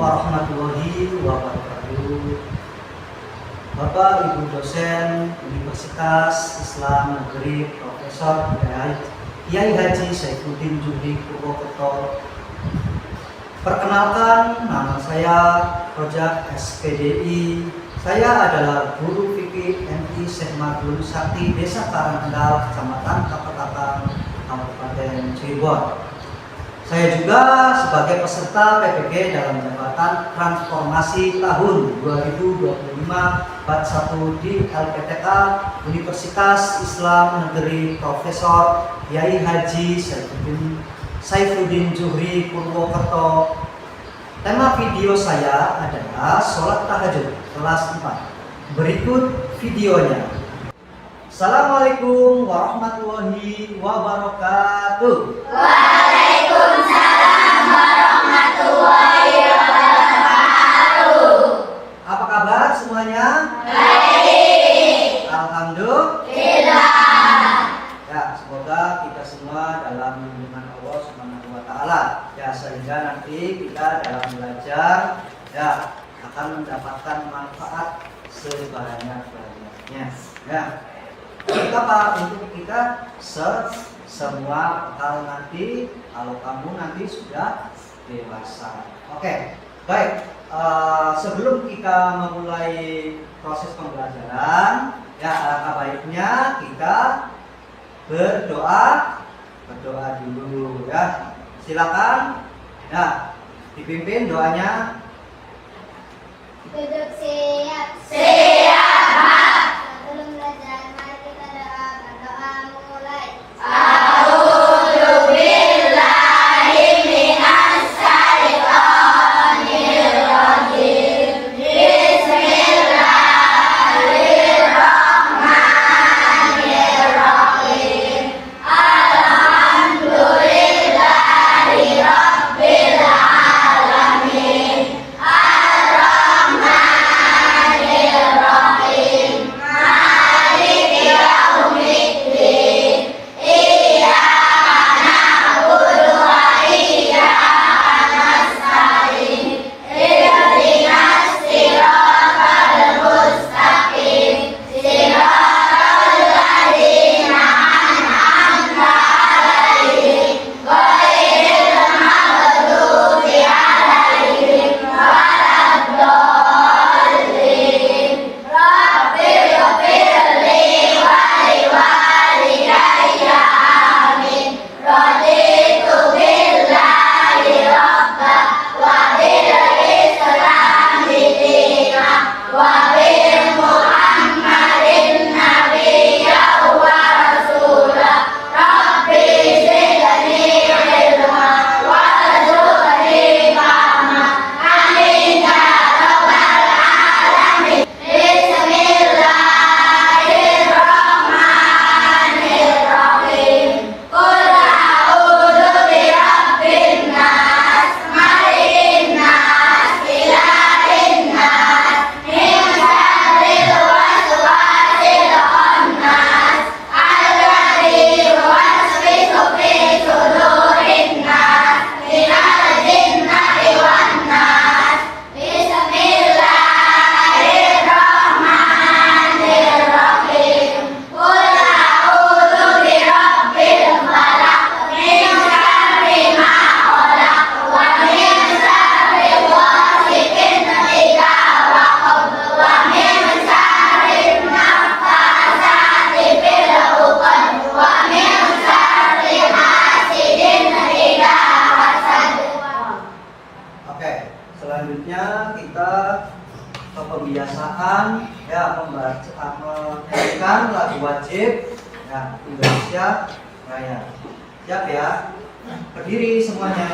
warahmatullahi wabarakatuh. Bapak Ibu dosen Universitas Islam Negeri Profesor Kiai Haji Saifuddin Juhri Purwokerto. Perkenalkan, nama saya Rojak SPDI. Saya adalah guru fikih MI Syekh Madun Sakti Desa Karangkendal, Kecamatan Kapetakan, Kabupaten Cirebon. Saya juga sebagai peserta PPG dalam jabatan transformasi tahun 2025 Bat 1 di LPTK Universitas Islam Negeri Profesor Kiai Haji Saifuddin Juhri Purwokerto. Tema video saya adalah sholat tahajud kelas 4. Berikut videonya. Assalamualaikum warahmatullahi wabarakatuh. Waalaikumsalam warahmatullahi wabarakatuh. Apa kabar semuanya? Baik. Alhamdulillah. Ya, semoga kita semua dalam lindungan Allah Subhanahu wa taala. Ya, sehingga nanti kita dalam belajar ya akan mendapatkan manfaat sebanyak-banyaknya. Ya. Untuk apa? Untuk kita semua hal nanti kalau kamu nanti sudah dewasa. Oke, baik. Sebelum kita memulai proses pembelajaran, ya alangkah baiknya kita berdoa dulu ya. Silakan. Ya, dipimpin doanya. Duduk siap. Sebelum belajar, mari kita doakan. Doa mulai. A'udzu billahi minas syaitonir rajim. Bismillahirrahmanirrahim. Alhamdulillahi rabbil alamin. Ar-Rahmanir-Rahim. Maliki yaumiddin. Iyyaka na'budu wa iyyaka nasta'in. Ihdinas siratal mustaqim. Siratal ladzina an'amta 'alaihim ghairil maghdubi 'alaihim waladdallin. Rabbil ighfirli wa liwalidayya amin. Raditu billahi rabba wa bil islami dina wa bi Muhammadin nabiyya wa rasula. Rabbi zidni ilma warzuqni fahma. Amin ya rabbal alamin. Bismillahirrahmanirrahim. Qul a'udzu birabbin nas, malikin nas, ilahin nas, min syarril waswasil khannas, alladzi yuwaswisu fi sudurin nas, minal jinnati wan nas. Bismillahirrahmanirrahim. Qul a'udzu birabbil falaq, min syarri ma khalaq, wa min syarri ghasiqin idza waqab, wa min syarri naffasati fil 'uqad, wa min syarri hasidin idza hasad. Oke, selanjutnya kita ke pembiasaan ya menyanyikan lagu wajib ya Indonesia Raya. Siap ya? Berdiri semuanya.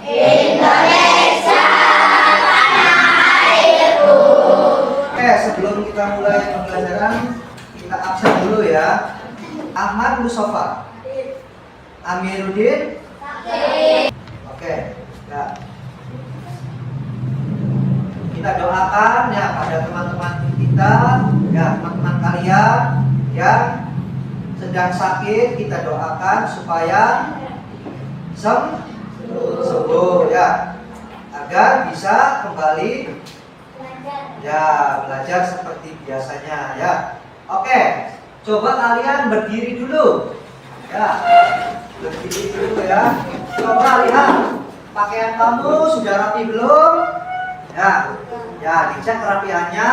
Indonesia tanah airku. Oke, sebelum kita mulai pembelajaran, kita absen dulu ya. Ahmad Mustafa, Amiruddin. Oke, ya. Kita doakan ya pada teman-teman kita, ya teman-teman kalian yang sedang sakit kita doakan supaya sembuh ya, agar bisa kembali ya belajar seperti biasanya ya. Oke, coba kalian berdiri dulu ya, berdiri dulu ya. Coba lihat pakaian kamu sudah rapi belum ya. Ya, dicek kerapiannya,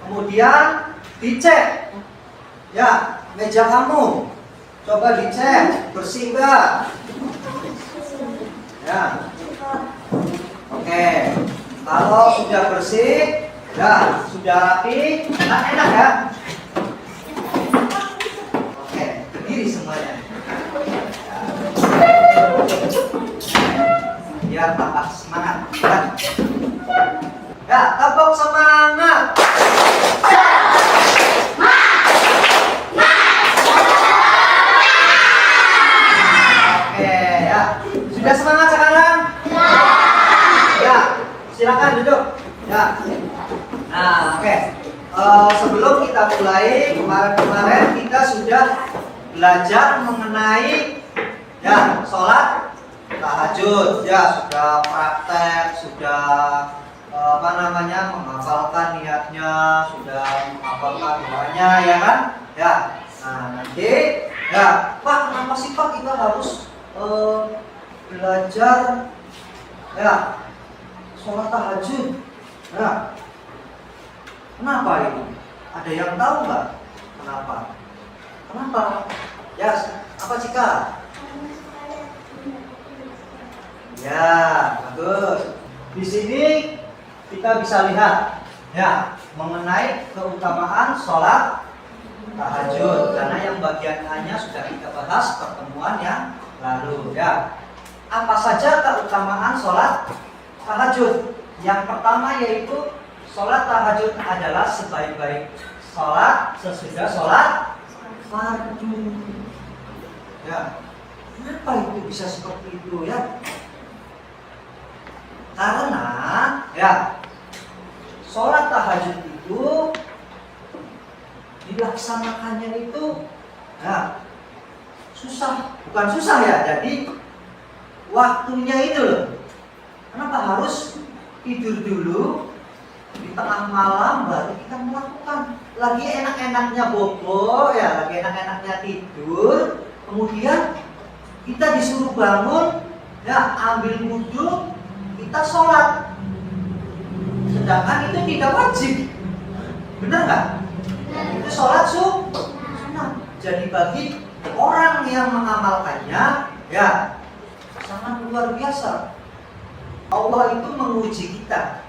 kemudian dicek ya meja kamu, coba dicek bersih enggak ya. Oke, kalau sudah bersih ya, sudah rapi, enak ya. Oke, berdiri semuanya ya. Biar tambah semangat ya. Ya, tepuk semangat. Oke, ya. Sudah semangat sekarang? Ya, silakan duduk. Ya. Nah, oke. Sebelum kita mulai, kemarin kita sudah belajar mengenai ya sholat tahajud. Ya, sudah praktek, sudah menghafalkan niatnya, sudah menghafalkan doanya ya kan? Ya. Nah, nanti ya, Pak, kenapa sih Pak kita harus belajar ya sholat tahajud? Ya. Kenapa ini? Ada yang tahu nggak? Kenapa? Kenapa? Ya, apa Cika? Ya, bagus. Di sini kita bisa lihat ya mengenai keutamaan sholat tahajud, karena yang bagian A-nya sudah kita bahas pertemuan yang lalu ya. Apa saja keutamaan sholat tahajud? Yang pertama yaitu sholat tahajud adalah sebaik-baik sholat sesudah sholat fardu ya. Kenapa itu bisa seperti itu ya? Karena ya sholat tahajud itu dilaksanakannya itu ya susah, bukan susah ya. Jadi waktunya itu loh. Kenapa harus tidur dulu di tengah malam baru kita melakukan? Lagi enak-enaknya bobo ya, lagi enak-enaknya tidur, kemudian kita disuruh bangun ya, ambil wudhu, kita sholat, sedangkan itu tidak wajib, benar nggak? Itu sholat sunnah. Jadi bagi orang yang mengamalkannya ya sangat luar biasa. Allah itu menguji kita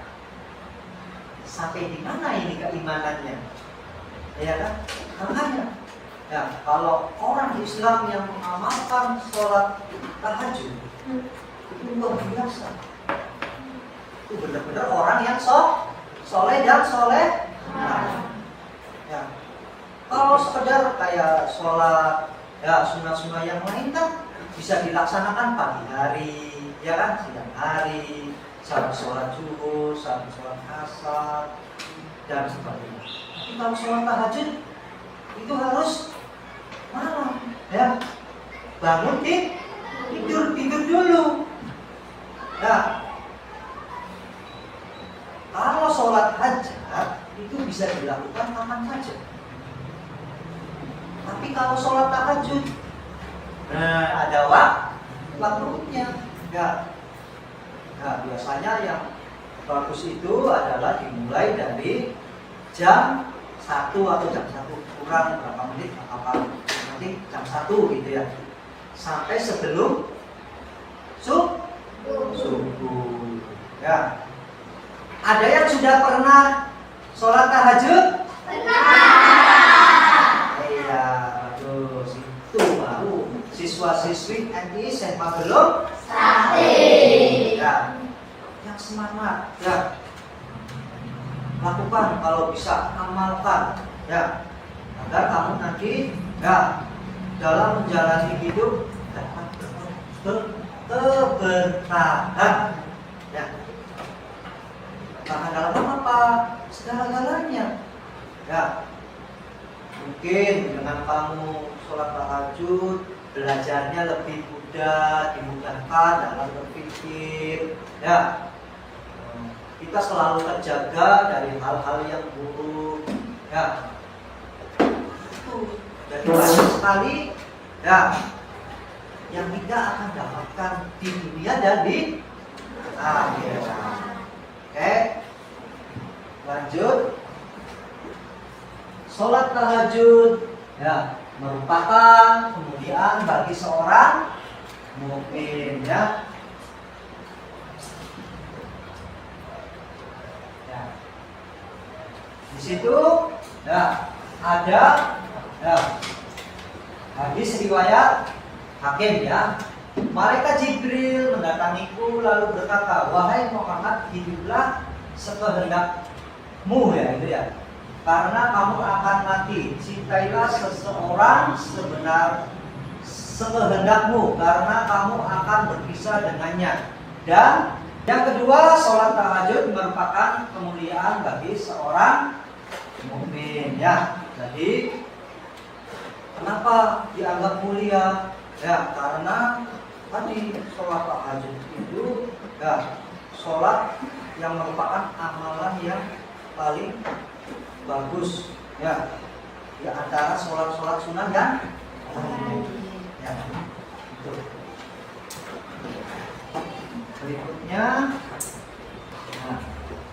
sampai di mana ini keimanannya, ya kan? Makanya ya, kalau orang Islam yang mengamalkan sholat tahajud itu luar biasa. Itu benar-benar orang yang soleh dan soleh. Ya. Kalau sekedar kayak sholat ya sunnah-sunnah yang lain kan bisa dilaksanakan pagi hari, ya kan, siang hari, saat sholat zuhur, saat sholat asar dan sebagainya. Tapi kalau sholat tahajud itu harus malam, ya, bangun tidur dulu. Ya. Kalau sholat hajat itu bisa dilakukan kapan saja. Tapi kalau sholat tahajud, ada waktunya. Ya. Nah, biasanya yang bagus itu adalah dimulai dari jam 1 atau jam 1 kurang berapa menit, nanti jam 1 gitu ya. Sampai sebelum subuh. Ya. Ada yang sudah pernah sholat tahajud? Iya, bagus. Itu baru siswa-siswi NI SMA belum? Ya, yang semangat ya, lakukan kalau bisa, amalkan ya, agar kamu nanti ya dalam menjalani hidup dapat keberkahan ya. Bertahan dalam apa? Segala-galanya ya. Mungkin dengan kamu sholat tahajud, belajarnya lebih mudah, dimudahkan dalam berpikir. Ya, kita selalu terjaga dari hal-hal yang buruk. Ya, jadi banyak sekali ya yang kita akan dapatkan di dunia dan di akhirat. Oke, lanjut. Sholat tahajud ya merupakan kemuliaan bagi seorang mukmin ya. Ya. Di situ ya ada ya hadis riwayat Hakim ya. Malaikat Jibril mendatangiku lalu berkata, "Wahai Muhammad, hiduplah sekehendakmu," ya itu ya. "Karena kamu akan mati. Cintailah seseorang sekehendakmu, karena kamu akan berpisah dengannya." Dan yang kedua, sholat tahajud merupakan kemuliaan bagi seorang mukmin ya. Jadi kenapa dianggap mulia? Ya, karena tadi sholat tahajud itu ya sholat yang merupakan amalan yang paling bagus ya di antara sholat-sholat sunnah dan ya itu.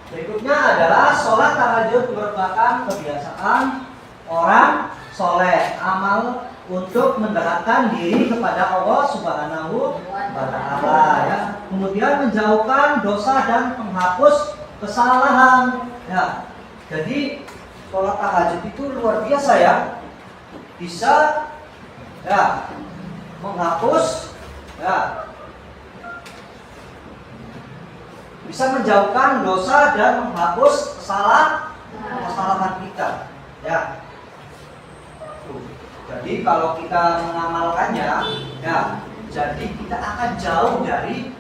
Berikutnya adalah sholat tahajud merupakan kebiasaan orang soleh, amal untuk mendekatkan diri kepada Allah Subhanahu wa Ta'ala ya. Kemudian menjauhkan dosa dan menghapus kesalahan ya. Jadi sholat tahajud itu luar biasa ya, bisa ya menghapus ya, bisa menjauhkan dosa dan menghapus kesalahan kita ya. Jadi kalau kita mengamalkannya ya, jadi kita akan jauh dari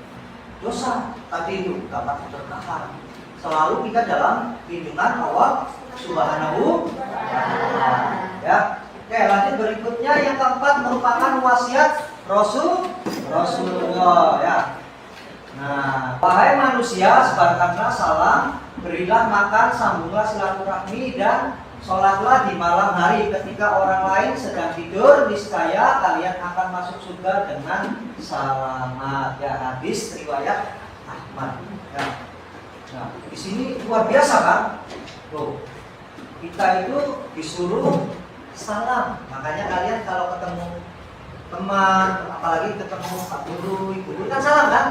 dosa tadi itu, dapat keberkahan. Selalu kita dalam lindungan Allah Subhanahu wa Ta'ala ya. Oke, lanjut berikutnya yang keempat merupakan wasiat Rasulullah ya. Nah, wahai manusia, sebarkanlah salam, berilah makan, sambunglah silaturahmi, dan sholatlah di malam hari ketika orang lain sedang tidur, niscaya kalian akan masuk surga dengan selamat ya. Hadis riwayat Ahmad ya. Nah, di sini luar biasa kan? Tuh, kita itu disuruh salam. Makanya kalian kalau ketemu teman, apalagi ketemu Pak Guru, Ibu Guru kan salam kan?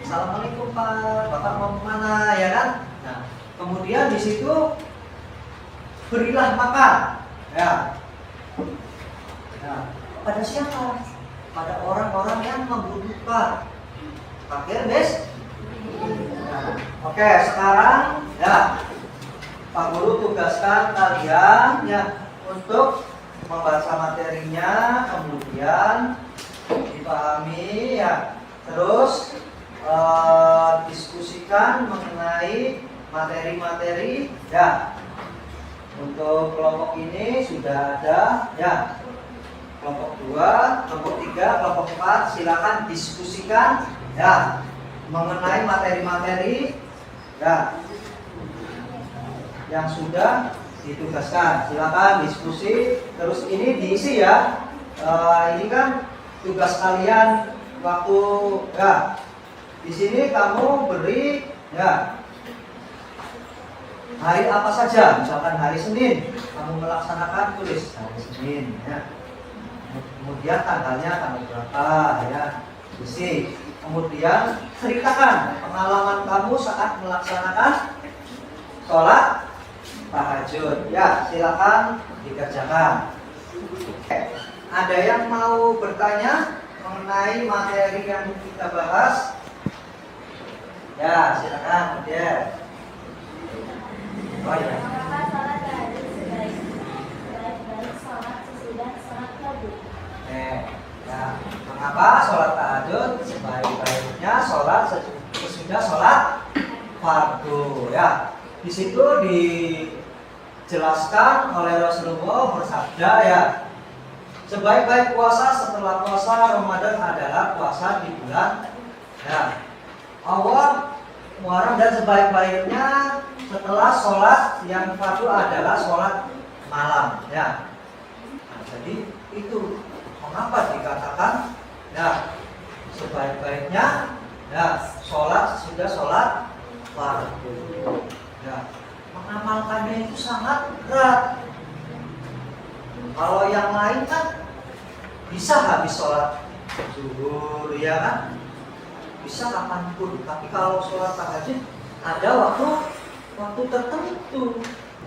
Assalamualaikum Pak, Bapak mau kemana ya kan? Nah, kemudian di situ berilah makan ya. Nah, pada siapa? Pada orang-orang yang membutuhkan. Fakir, guys. Nah, oke, sekarang ya Pak Guru tugaskan kalian ya untuk membaca materinya, kemudian dipahami ya, terus diskusikan mengenai materi-materi ya. Untuk kelompok ini sudah ada ya, kelompok 2, kelompok 3, kelompok 4, silakan diskusikan ya mengenai materi-materi ya yang sudah ditugaskan. Silakan diskusi, terus ini diisi ya. Ini kan tugas kalian waktu ya. Di sini kamu beri ya hari apa saja, misalkan hari Senin kamu melaksanakan, tulis hari Senin ya. Kemudian tanggalnya tanggal berapa ya, isi. Kemudian ceritakan pengalaman kamu saat melaksanakan sholat tahajud ya, silakan dikerjakan. Ada yang mau bertanya mengenai materi yang kita bahas? Ya, silakan ya. Oh ya. Mengapa sholat tahajud sebaik-baik sholat sesudah sholat fardu? Ya. Mengapa sholat tahajud sebaik-baiknya sholat sesudah sholat fardu? Ya. Di situ dijelaskan oleh Rasulullah bersabda ya, sebaik-baik puasa setelah puasa Ramadan adalah puasa di bulan ya, awal Muharram, dan sebaik-baiknya setelah sholat yang fardu adalah sholat malam ya. Nah, jadi itu mengapa dikatakan ya sebaik-baiknya ya sholat sudah sholat fardu ya. Mengamalkannya itu sangat berat. Kalau yang lain kan bisa habis sholat zuhur ya kan, bisa kapanpun. Tapi kalau sholat tahajud ada waktu tertentu.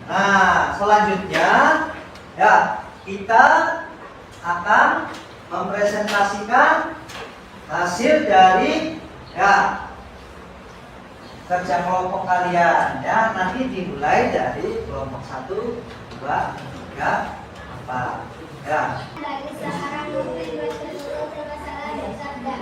Nah, selanjutnya ya kita akan mempresentasikan hasil dari ya kerja kelompok kalian ya. Nanti dimulai dari kelompok 1, 2, 3, 4 ya. Dari seorang mukmin Rasulullah SAW bersabda,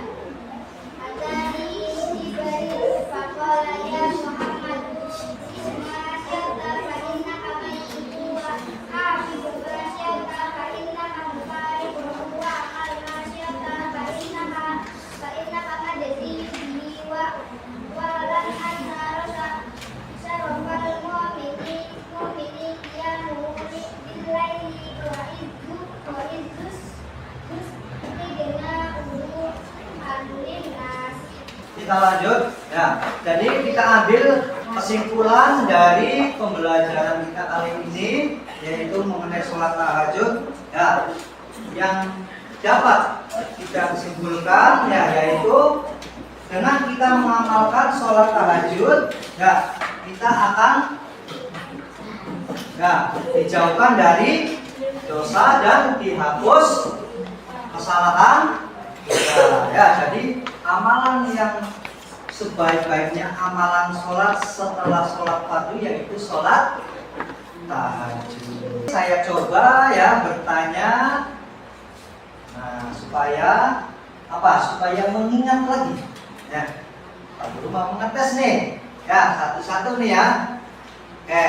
"Atani Jibril faqala ya Muhammad, isma syata fa innaka mayyitu wa hafizu ma syata fa innaka mufariqu wa amal ma syata fa innaka tajzi bihi wa lan anna rasa syarafal mu'mini qiyamul billaili wa izzus Kita lanjut ya. Jadi kita ambil kesimpulan dari pembelajaran kita kali ini, yaitu mengenai sholat tahajud ya. Yang dapat kita simpulkan ya, yaitu dengan kita mengamalkan sholat tahajud ya, kita akan ya dijauhkan dari dosa dan dihapus kesalahan kita ya. Jadi amalan yang sebaik-baiknya amalan sholat setelah sholat fardu yaitu sholat tahajud. Saya coba ya bertanya, nah supaya apa? Supaya mengingat lagi ya. Pak Guru mau mengetes nih ya, satu-satu nih ya. Oke,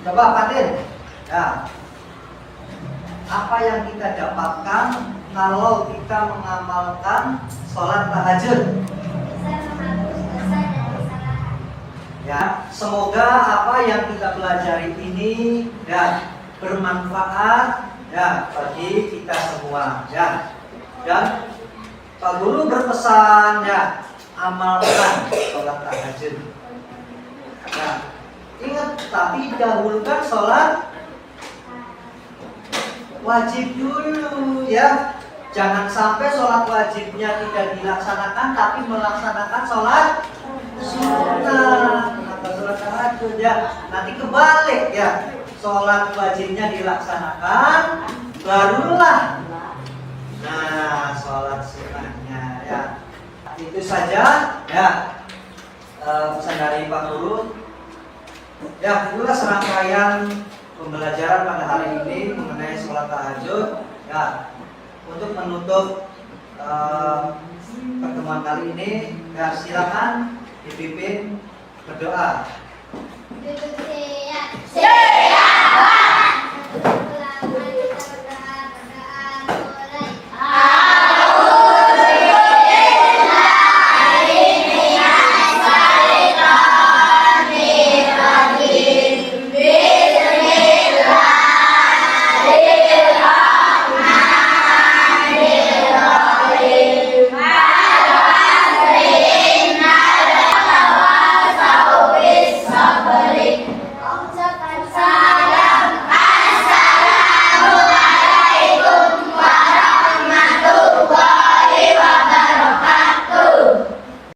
coba Fatin ya, apa yang kita dapatkan kalau kita mengamalkan sholat tahajud? Ya, semoga apa yang kita pelajari ini ya bermanfaat ya bagi kita semua ya. Dan Pak Guru berpesan ya, amalkan sholat tahajud. Ya, ingat, tapi dahulukan sholat wajib dulu ya. Jangan sampai sholat wajibnya tidak dilaksanakan tapi melaksanakan sholat sunnah atau sholat tahajud ya. Nanti kebalik ya, sholat wajibnya dilaksanakan barulah nah sholat sunnahnya ya. Itu saja ya pesan dari Pak Guru ya. Itulah serangkaian pembelajaran pada hari ini mengenai sholat tahajud ya. Untuk menutup pertemuan kali ini ya, silakan dipimpin berdoa.